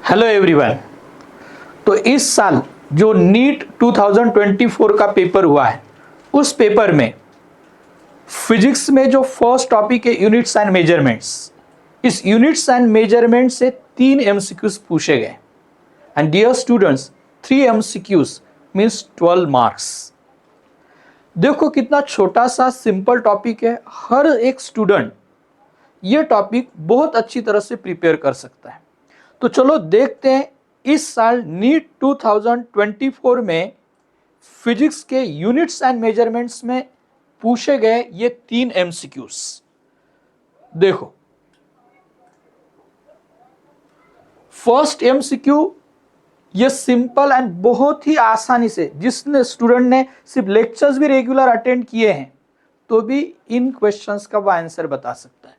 Hello everyone. तो इस साल जो नीट 2024 का पेपर हुआ है, उस पेपर में फिजिक्स में जो फर्स्ट टॉपिक है यूनिट्स एंड मेजरमेंट्स, इस यूनिट्स एंड मेजरमेंट से 3 एमसीक्यूज पूछे गए। And dear students, 3 MCQs means 12 marks. देखो कितना छोटा सा सिंपल टॉपिक है, हर एक स्टूडेंट ये टॉपिक बहुत अच्छी तरह से प्रिपेयर कर सकता है। तो चलो देखते हैं इस साल नीट 2024 में फिजिक्स के यूनिट्स एंड मेजरमेंट्स में पूछे गए ये 3 एमसीक्यूज। देखो, फर्स्ट एमसीक्यू ये सिंपल एंड बहुत ही आसानी से, जिसने स्टूडेंट ने सिर्फ लेक्चर्स भी रेगुलर अटेंड किए हैं तो भी इन क्वेश्चंस का वो आंसर बता सकता है।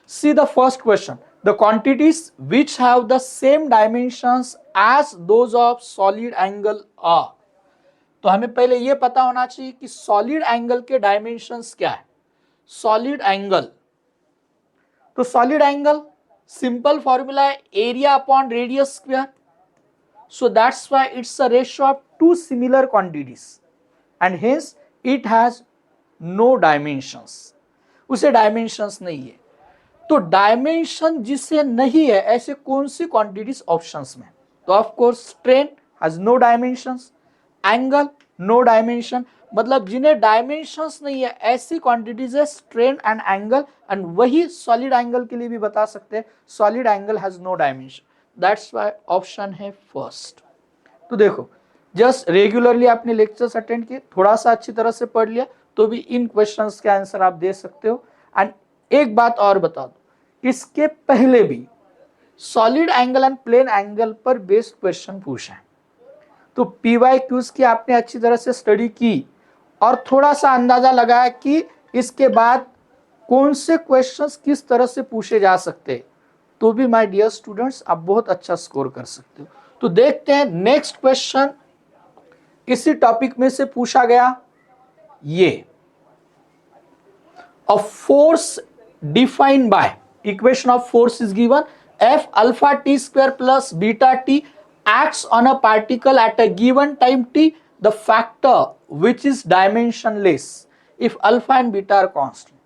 See the first question. The quantities which have the same dimensions as those of solid angle are. तो हमें पहले ये पता होना चाहिए कि सॉलिड एंगल के डायमेंशंस क्या है। सॉलिड एंगल, तो सॉलिड एंगल सिंपल फॉर्मूला है area upon radius square. So that's why it's a ratio of two similar quantities and hence it has no dimensions. उसे डायमेंशंस नहीं है। तो डायमेंशन जिसे नहीं है, ऐसे कौन सी क्वांटिटीज ऑप्शंस में? तो of course strain has no dimensions, angle no dimension, मतलब जिन्हें डायमेंशंस नहीं है ऐसी क्वांटिटीज है स्ट्रेन एंड एंगल। एंड वही सॉलिड एंगल के लिए भी बता सकते हैं, solid angle has no dimension. That's why option है फर्स्ट। तो देखो, जस्ट रेगुलरली आपने लेक्चर्स अटेंड किए, थोड़ा सा अच्छी तरह से पढ़ लिया तो भी इन क्वेश्चंस के आंसर आप दे सकते हो। एंड एक बात और बता दो, इसके पहले भी solid angle and plane angle पर बेस्ड क्वेश्चन पूछे हैं। तो पीवाईक्यूज की आपने अच्छी तरह से स्टडी की और थोड़ा सा अंदाजा लगाया कि इसके बाद कौन से क्वेश्चंस किस तरह से पूछे जा सकते हैं, तो भी माय डियर स्टूडेंट्स आप बहुत अच्छा स्कोर कर सकते हो। तो देखते हैं नेक्स्ट क्वेश्चन इसी टॉपिक में से पूछा गया। ये a force defined by equation of force is given, F alpha t square plus beta t acts on a particle at a given time t, the factor which is dimensionless if alpha and beta are constant.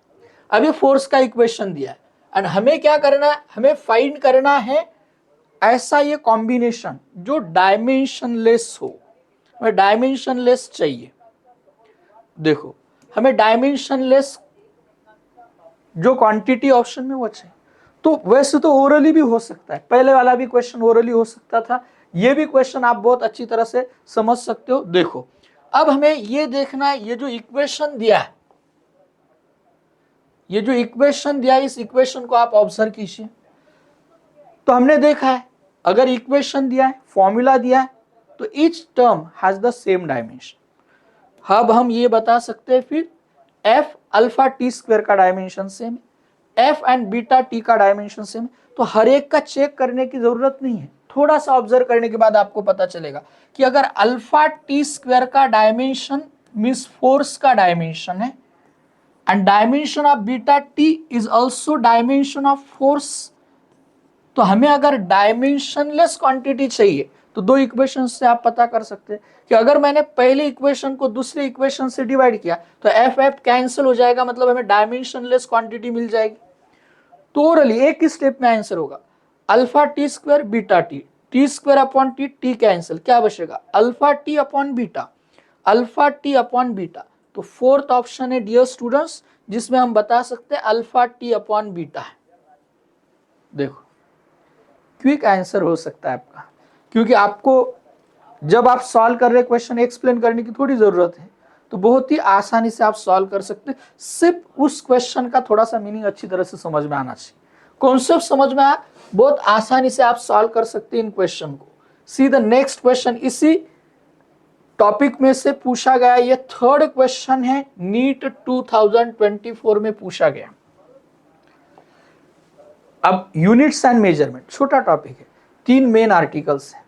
अब ये force का equation दिया है and हमें क्या करना है, हमें फाइंड करना है ऐसा ये कॉम्बिनेशन जो डायमेंशनलेस हो। हमें डायमेंशनलेस चाहिए। देखो, हमें डायमेंशनलेस जो क्वांटिटी ऑप्शन में वो चाहिए। तो वैसे तो ओरली भी हो सकता है, पहले वाला भी क्वेश्चन ओरली हो सकता था, ये भी क्वेश्चन आप बहुत अच्छी तरह से समझ सकते हो। देखो, अब हमें ये देखना है, ये जो इक्वेशन दिया है, ये जो इक्वेशन दिया है, इस इक्वेशन को आप ऑब्जर्व कीजिए। तो हमने देखा है अगर इक्वेशन दिया है, फॉर्मूला दिया है, तो each term has the same dimension. अब हम ये बता सकते हैं फिर एफ अल्फा टी स्क्वायर का dimension same, F and beta T का डायमेंशन सेम। तो हर एक का चेक करने की जरूरत नहीं है, थोड़ा सा ऑब्जर्व करने के बाद आपको पता चलेगा कि अगर अल्फा टी स्क्वायर का डायमेंशन मींस फोर्स का डायमेंशन है and dimension of beta T is also dimension of force, तो हमें अगर डायमेंशनलेस क्वांटिटी चाहिए तो दो इक्वेशन से आप पता कर सकते हैं कि अगर मैंने पहले इक्वेशन को दूसरे इक्वेशन से डिवाइड किया तो एफ एफ कैंसिल हो जाएगा, मतलब हमें डायमेंशनलेस क्वांटिटी मिल जाएगी। तो ओरली एक ही स्टेप में आंसर होगा alpha T square beta T, T square upon T, T cancel, क्या बचेगा alpha T upon beta, alpha T upon beta. तो फोर्थ ऑप्शन है डियर स्टूडेंट्स जिसमें हम बता सकते हैं अल्फा टी अपॉन बीटा है। देखो, क्विक आंसर हो सकता है आपका, क्योंकि आपको जब आप सॉल्व कर रहे क्वेश्चन एक्सप्लेन करने की थोड़ी जरूरत है, तो बहुत ही आसानी से आप सॉल्व कर सकते हैं। सिर्फ उस क्वेश्चन का थोड़ा सा मीनिंग अच्छी तरह से समझ में आना चाहिए, कॉन्सेप्ट समझ में आया, बहुत आसानी से आप सॉल्व कर सकते हैं इन क्वेश्चन को। सी द नेक्स्ट क्वेश्चन इसी टॉपिक में से पूछा गया, ये थर्ड क्वेश्चन है नीट 2024 में पूछा गया। अब यूनिट्स एंड मेजरमेंट छोटा टॉपिक है, 3 मेन आर्टिकल्स है।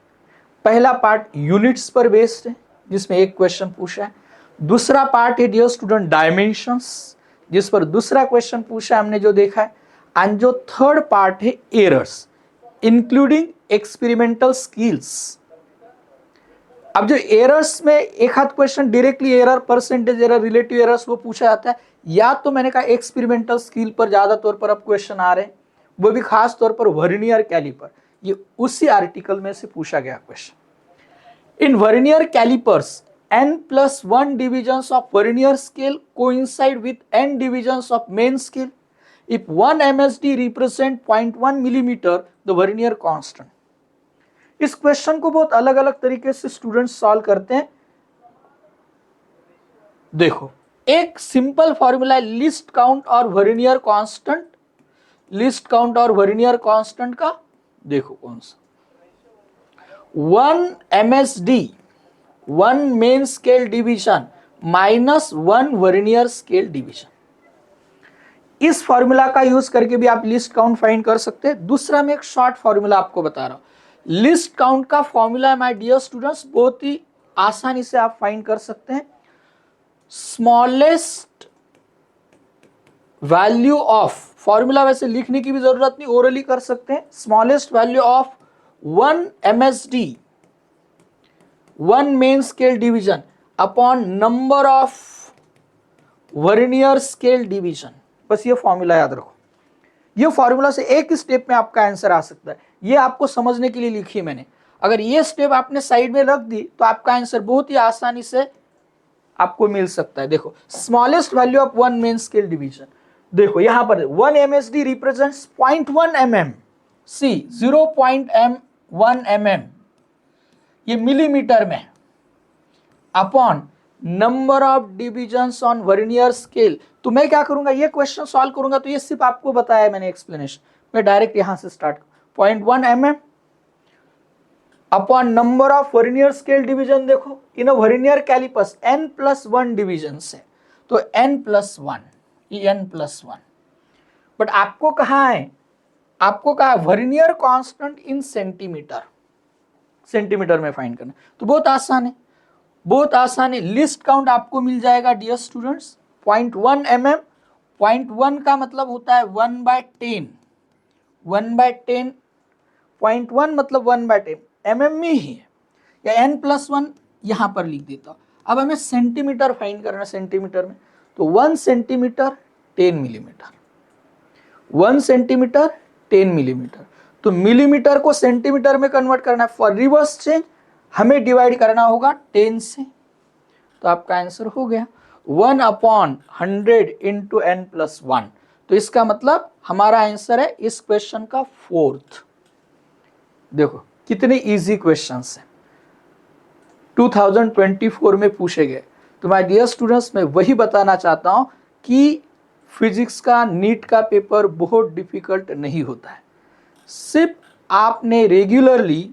पहला पार्ट यूनिट्स पर बेस्ड है जिसमें एक क्वेश्चन पूछा है, दूसरा पार्ट है डियर स्टूडेंट डायमेंशंस जिस पर दूसरा क्वेश्चन पूछा है हमने जो देखा है, एंड जो थर्ड पार्ट है एरर्स। Including experimental skills. अब जो एरर्स में एक हाथ question directly error, percentage error, relative errors वो पूछा जाता है, या तो मैंने कहा एक्सपेरिमेंटल स्किल पर ज्यादा तौर पर अब क्वेश्चन आ रहे हैं, वो भी खास तौर पर वर्नियर कैलिपर, ये उसी आर्टिकल में से पूछा गया question. In vernier callipers n+1 divisions of vernier scale coincide with n divisions of main scale. If 1 MSD represent 0.1 millimeter, the vernier constant. इस क्वेश्चन को बहुत अलग अलग तरीके से स्टूडेंट्स सॉल्व करते हैं। देखो, एक सिंपल फॉर्मूला है लिस्ट काउंट और वर्नियर कांस्टेंट, लिस्ट काउंट और वर्नियर कांस्टेंट का, देखो कौन सा, 1 MSD 1 main scale division -1 vernier scale division. इस फॉर्मूला का यूज करके भी आप लिस्ट काउंट फाइंड कर सकते हैं। दूसरा मैं एक शॉर्ट फॉर्मूला आपको बता रहा हूं, लिस्ट काउंट का फॉर्मूला माय डियर स्टूडेंट्स बहुत ही आसानी से आप फाइंड कर सकते हैं। स्मॉलेस्ट वैल्यू ऑफ, फॉर्मूला वैसे लिखने की भी जरूरत नहीं, ओरली कर सकते हैं। Smallest value of 1 MSD 1 main scale division upon number of vernier scale division, बस ये फॉर्मूला याद रखो। ये फॉर्मूला से एक स्टेप में आपका आंसर आ सकता है, ये आपको समझने के लिए लिखी मैंने। अगर ये स्टेप आपने साइड में रख दी तो आपका आंसर बहुत ही आसानी से आपको मिल सकता है। देखो, smallest value of 1 main scale division, देखो यहां पर 1 MSD रिप्रेजेंट्स 0.1 mm, सी 0.1 mm, ये मिलीमीटर में, upon number of divisions on vernier scale. तो मैं क्या करूंगा, ये क्वेश्चन सॉल्व करूंगा तो ये सिर्फ आपको बताया मैंने एक्सप्लेनेशन, मैं डायरेक्ट यहां से start, 0.1 mm upon number of vernier scale division. देखो इन वर्नियर कैलिपर्स n+1 डिवीजन से, तो n+1, ये n+1, बट आपको कहा है, आपको कहा vernier constant in centimetre, centimetre में फाइंड करना, तो बहुत आसान है, बहुत आसान है। लिस्ट काउंट आपको मिल जाएगा डियर स्टूडेंट्स 0.1 mm, 0.1 का मतलब होता है 1/10, 1/10, 0.1 मतलब 1/10 mm में ही है, या n+1 यहां पर लिख देता हूं। अब हमें सेंटीमीटर फाइंड करना, सेंटीमीटर में, तो 1 सेंटीमीटर 10 मिलीमीटर, 1 सेंटीमीटर 10 मिलीमीटर, तो मिलीमीटर को सेंटीमीटर में कन्वर्ट करना है। फॉर रिवर्स चेंज हमें डिवाइड करना होगा 10 से, तो आपका आंसर हो गया 1/100 इंटू n+1। तो इसका मतलब हमारा आंसर है इस क्वेश्चन का 4th। देखो कितने इजी क्वेश्चंस हैं, 2024 में पूछे गए। तो माय डियर स्टूडेंट्स, मैं वही बताना चाहता हूं कि फिजिक्स का नीट का पेपर बहुत डिफिकल्ट नहीं होता है। सिर्फ आपने रेगुलरली,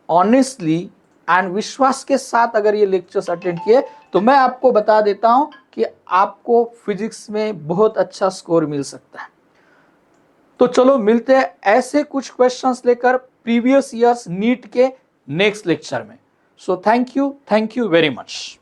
ऑनेस्टली एंड विश्वास के साथ अगर ये लेक्चर्स अटेंड किए, तो मैं आपको बता देता हूं कि आपको फिजिक्स में बहुत अच्छा स्कोर मिल सकता है। तो चलो मिलते हैं ऐसे कुछ क्वेश्चंस लेकर प्रीवियस ईयर्स नीट के नेक्स्ट लेक्चर में। So thank you very much.